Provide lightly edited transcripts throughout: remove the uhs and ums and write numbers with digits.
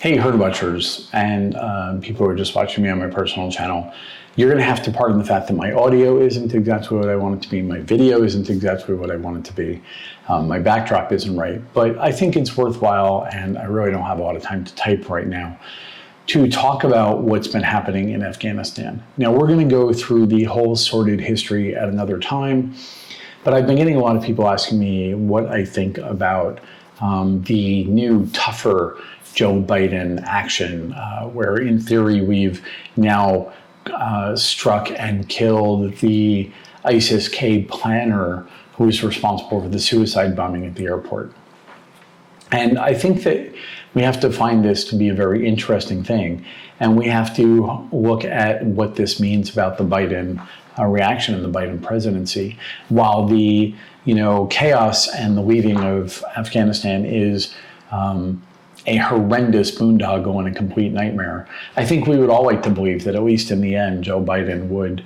Hey, herd watchers, and people who are just watching me on my personal channel, you're going to have to pardon the fact that my audio isn't exactly what I want it to be, my video isn't exactly what I want it to be, my backdrop isn't right, but I think it's worthwhile, and I really don't have a lot of time to type right now, to talk about what's been happening in Afghanistan. Now, we're going to go through the whole sordid history at another time, but I've been getting a lot of people asking me what I think about the new, tougher Joe Biden action, where in theory we've now struck and killed the ISIS-K planner who was responsible for the suicide bombing at the airport. And I think that we have to find this to be a very interesting thing, and we have to look at what this means about the Biden reaction in the Biden presidency. While the chaos and the leaving of Afghanistan is a horrendous boondoggle and a complete nightmare, I think we would all like to believe that at least in the end, Joe Biden would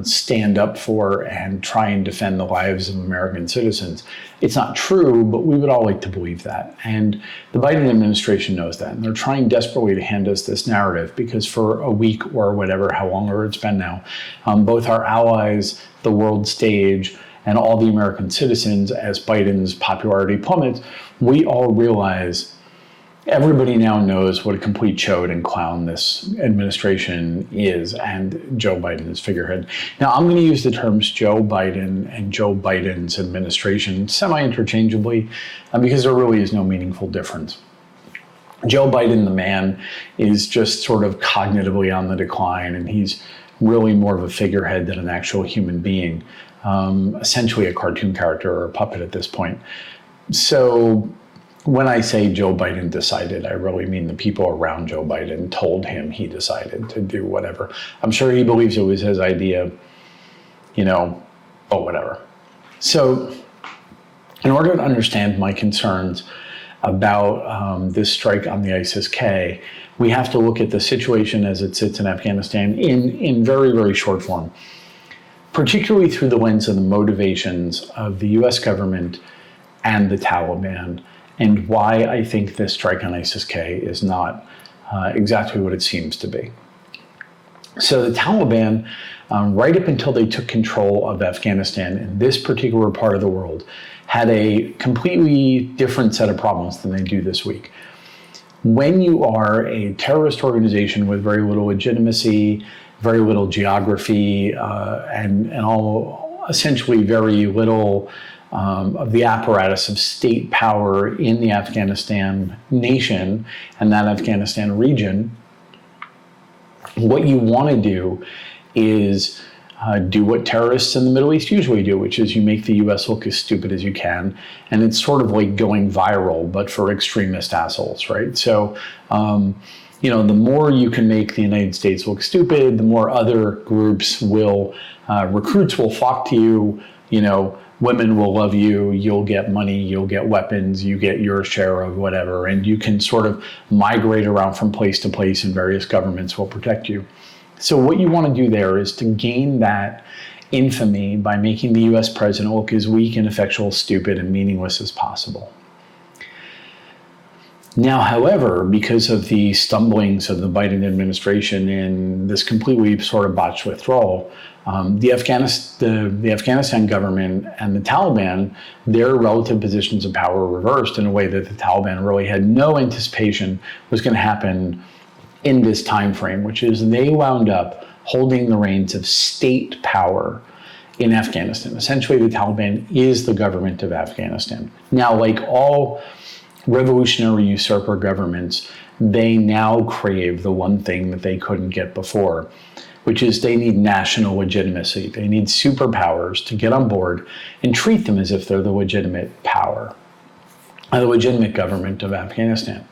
stand up for and try and defend the lives of American citizens. It's not true, but we would all like to believe that. And the Biden administration knows that. And they're trying desperately to hand us this narrative because for a week or whatever, how longer it's been now, both our allies, the world stage, and all the American citizens, as Biden's popularity plummets, we all realize everybody now knows what a complete chode and clown this administration is, and Joe Biden is figurehead. Now, I'm going to use the terms Joe Biden and Joe Biden's administration semi-interchangeably because there really is no meaningful difference. Joe Biden, the man, is just sort of cognitively on the decline, and he's really more of a figurehead than an actual human being, essentially a cartoon character or a puppet at this point. So when I say Joe Biden decided, I really mean the people around Joe Biden told him he decided to do whatever. I'm sure he believes it was his idea, but whatever. So in order to understand my concerns about this strike on the ISIS-K, we have to look at the situation as it sits in Afghanistan in very, very short form, particularly through the lens of the motivations of the US government and the Taliban, and why I think this strike on ISIS-K is not exactly what it seems to be. So the Taliban, right up until they took control of Afghanistan in this particular part of the world, had a completely different set of problems than they do this week. When you are a terrorist organization with very little legitimacy, very little geography, and all essentially very little of the apparatus of state power in the Afghanistan nation and that Afghanistan region, what you want to do is do what terrorists in the Middle East usually do, which is you make the US look as stupid as you can. And it's sort of like going viral, but for extremist assholes, right? So, the more you can make the United States look stupid, the more other groups recruits will flock to you, women will love you, you'll get money, you'll get weapons, you get your share of whatever, and you can sort of migrate around from place to place and various governments will protect you. So what you want to do there is to gain that infamy by making the US president look as weak, ineffectual, stupid, and meaningless as possible. Now, however, because of the stumblings of the Biden administration in this completely sort of botched withdrawal, the Afghanistan government and the Taliban, their relative positions of power reversed in a way that the Taliban really had no anticipation was going to happen in this time frame, which is they wound up holding the reins of state power in Afghanistan. Essentially, the Taliban is the government of Afghanistan. Now, like all revolutionary usurper governments, they now crave the one thing that they couldn't get before, which is they need national legitimacy. They need superpowers to get on board and treat them as if they're the legitimate power, the legitimate government of Afghanistan.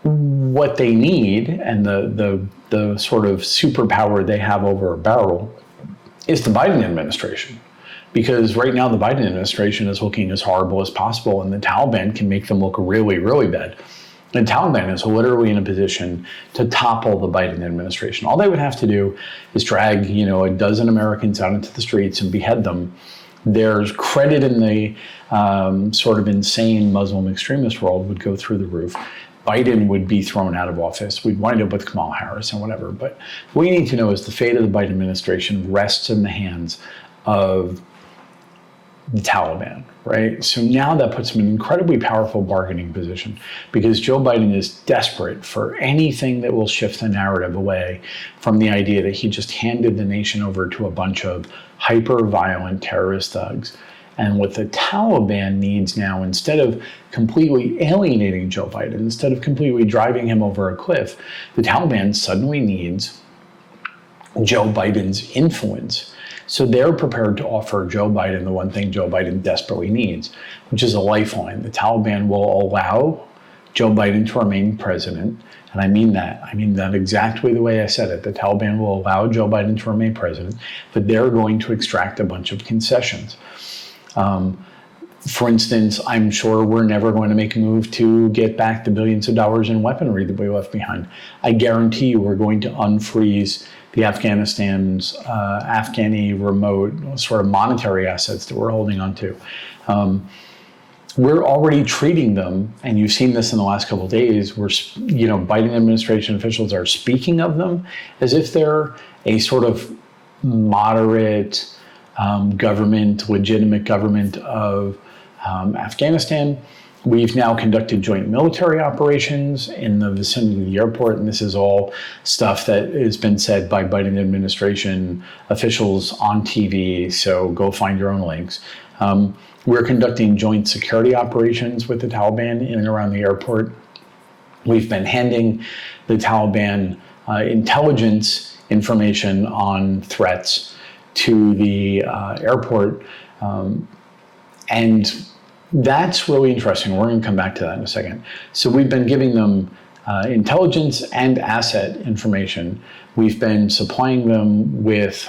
What they need, and the sort of superpower they have over a barrel, is the Biden administration. Because right now the Biden administration is looking as horrible as possible, and the Taliban can make them look really, really bad. The Taliban is literally in a position to topple the Biden administration. All they would have to do is drag, a dozen Americans out into the streets and behead them. Their credit in the sort of insane Muslim extremist world would go through the roof. Biden would be thrown out of office. We'd wind up with Kamala Harris and whatever. But what we need to know is the fate of the Biden administration rests in the hands of the Taliban, right? So now that puts him in an incredibly powerful bargaining position because Joe Biden is desperate for anything that will shift the narrative away from the idea that he just handed the nation over to a bunch of hyper-violent terrorist thugs. And what the Taliban needs now, instead of completely alienating Joe Biden, instead of completely driving him over a cliff, the Taliban suddenly needs Joe Biden's influence. So they're prepared to offer Joe Biden the one thing Joe Biden desperately needs, which is a lifeline. The Taliban will allow Joe Biden to remain president. And I mean that. I mean that exactly the way I said it. The Taliban will allow Joe Biden to remain president, but they're going to extract a bunch of concessions. For instance, I'm sure we're never going to make a move to get back the billions of dollars in weaponry that we left behind. I guarantee you we're going to unfreeze the Afghanistan's Afghani remote sort of monetary assets that we're holding on to. We're already treating them, and you've seen this in the last couple of days, where Biden administration officials are speaking of them as if they're a sort of moderate government, legitimate government of Afghanistan. We've now conducted joint military operations in the vicinity of the airport, and this is all stuff that has been said by Biden administration officials on TV, so go find your own links. We're conducting joint security operations with the Taliban in and around the airport. We've been handing the Taliban intelligence information on threats to the airport, and that's really interesting. We're going to come back to that in a second. So we've been giving them intelligence and asset information. We've been supplying them with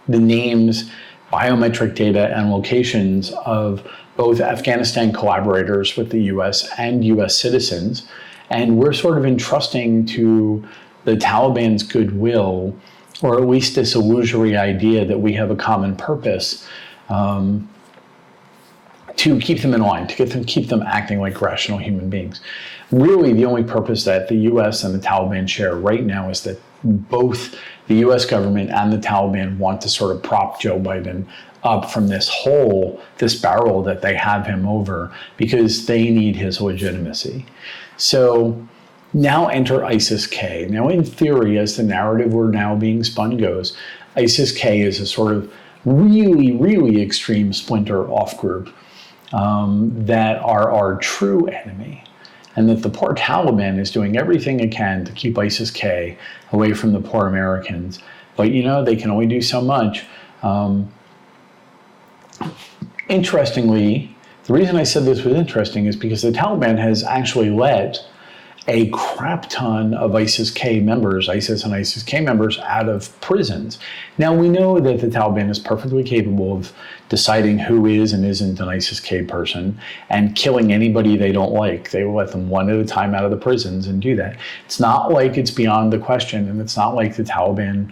the names, biometric data, and locations of both Afghanistan collaborators with the US and US citizens. And we're sort of entrusting to the Taliban's goodwill, or at least this illusory idea that we have a common purpose, to keep them in line, to keep them acting like rational human beings. Really, the only purpose that the US and the Taliban share right now is that both the US government and the Taliban want to sort of prop Joe Biden up from this hole, this barrel that they have him over, because they need his legitimacy. So now enter ISIS-K. Now, in theory, as the narrative we're now being spun goes, ISIS-K is a sort of really, really extreme splinter off group that are our true enemy, and that the poor Taliban is doing everything it can to keep ISIS-K away from the poor Americans. But they can only do so much. Interestingly, the reason I said this was interesting is because the Taliban has actually let a crap ton of ISIS-K members, ISIS and ISIS-K members, out of prisons. Now, we know that the Taliban is perfectly capable of deciding who is and isn't an ISIS-K person and killing anybody they don't like. They will let them one at a time out of the prisons and do that. It's not like it's beyond the question, and it's not like the Taliban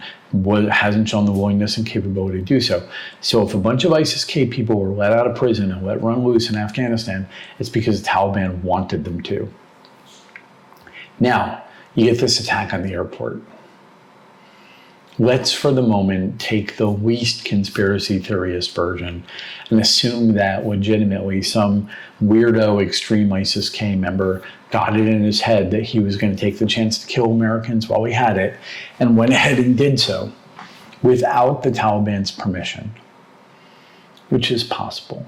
hasn't shown the willingness and capability to do so. So if a bunch of ISIS-K people were let out of prison and let run loose in Afghanistan, it's because the Taliban wanted them to. Now, you get this attack on the airport. Let's, for the moment, take the least conspiracy theorist version and assume that legitimately some weirdo extreme ISIS-K member got it in his head that he was going to take the chance to kill Americans while he had it, and went ahead and did so without the Taliban's permission, which is possible.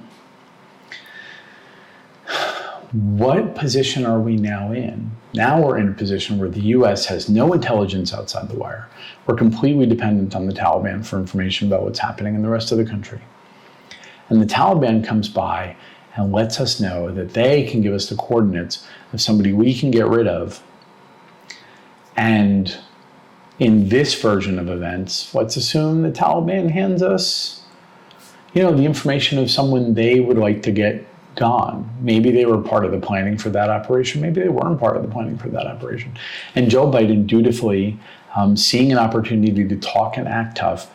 What position are we now in? Now we're in a position where the US has no intelligence outside the wire. We're completely dependent on the Taliban for information about what's happening in the rest of the country. And the Taliban comes by and lets us know that they can give us the coordinates of somebody we can get rid of. And in this version of events, let's assume the Taliban hands us, the information of someone they would like to get gone. Maybe they were part of the planning for that operation. Maybe they weren't part of the planning for that operation. And Joe Biden dutifully, seeing an opportunity to talk and act tough,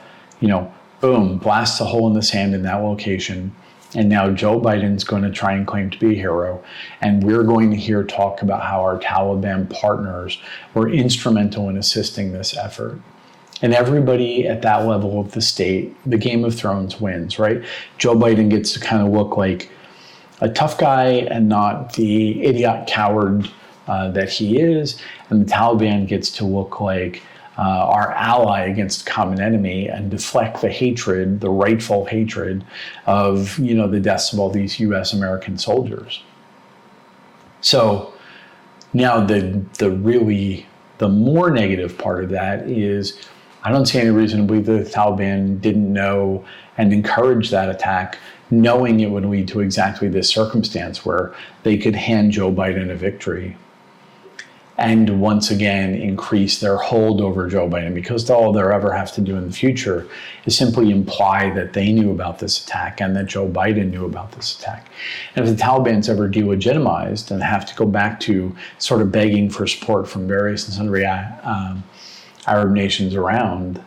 boom, blasts a hole in the sand in that location And now Joe Biden's going to try and claim to be a hero. And we're going to hear talk about how our Taliban partners were instrumental in assisting this effort. And everybody at that level of the state, the Game of Thrones wins, right? Joe Biden gets to kind of look like a tough guy and not the idiot coward that he is. And the Taliban gets to look like our ally against a common enemy and deflect the hatred, the rightful hatred of, the deaths of all these U.S. American soldiers. So now the more negative part of that is I don't see any reason to believe the Taliban didn't know and encourage that attack, knowing it would lead to exactly this circumstance where they could hand Joe Biden a victory and once again increase their hold over Joe Biden, because all they'll ever have to do in the future is simply imply that they knew about this attack and that Joe Biden knew about this attack. And if the Taliban's ever delegitimized and have to go back to sort of begging for support from various and sundry Arab nations around,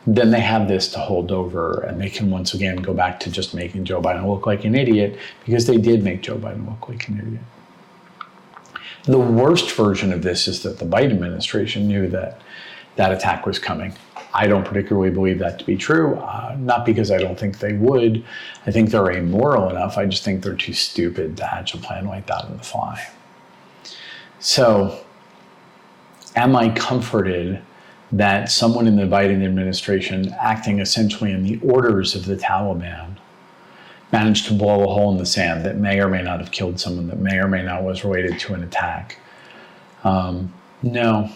then they have this to hold over, and they can once again go back to just making Joe Biden look like an idiot, because they did make Joe Biden look like an idiot. The worst version of this is that the Biden administration knew that that attack was coming. I don't particularly believe that to be true, not because I don't think they would. I think they're amoral enough. I just think they're too stupid to hatch a plan like that on the fly. So, am I comforted that someone in the Biden administration, acting essentially in the orders of the Taliban, managed to blow a hole in the sand that may or may not have killed someone, that may or may not was related to an attack? No,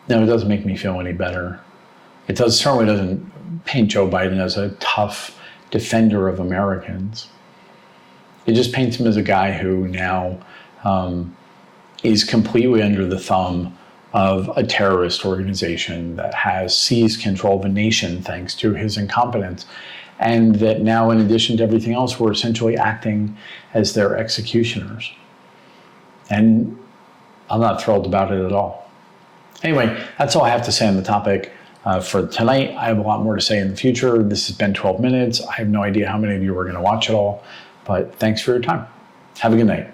it doesn't make me feel any better. It certainly doesn't paint Joe Biden as a tough defender of Americans. It just paints him as a guy who now is completely under the thumb of a terrorist organization that has seized control of a nation thanks to his incompetence. And that now, in addition to everything else, we're essentially acting as their executioners. And I'm not thrilled about it at all. Anyway, that's all I have to say on the topic for tonight. I have a lot more to say in the future. This has been 12 minutes. I have no idea how many of you are going to watch it all, but thanks for your time. Have a good night.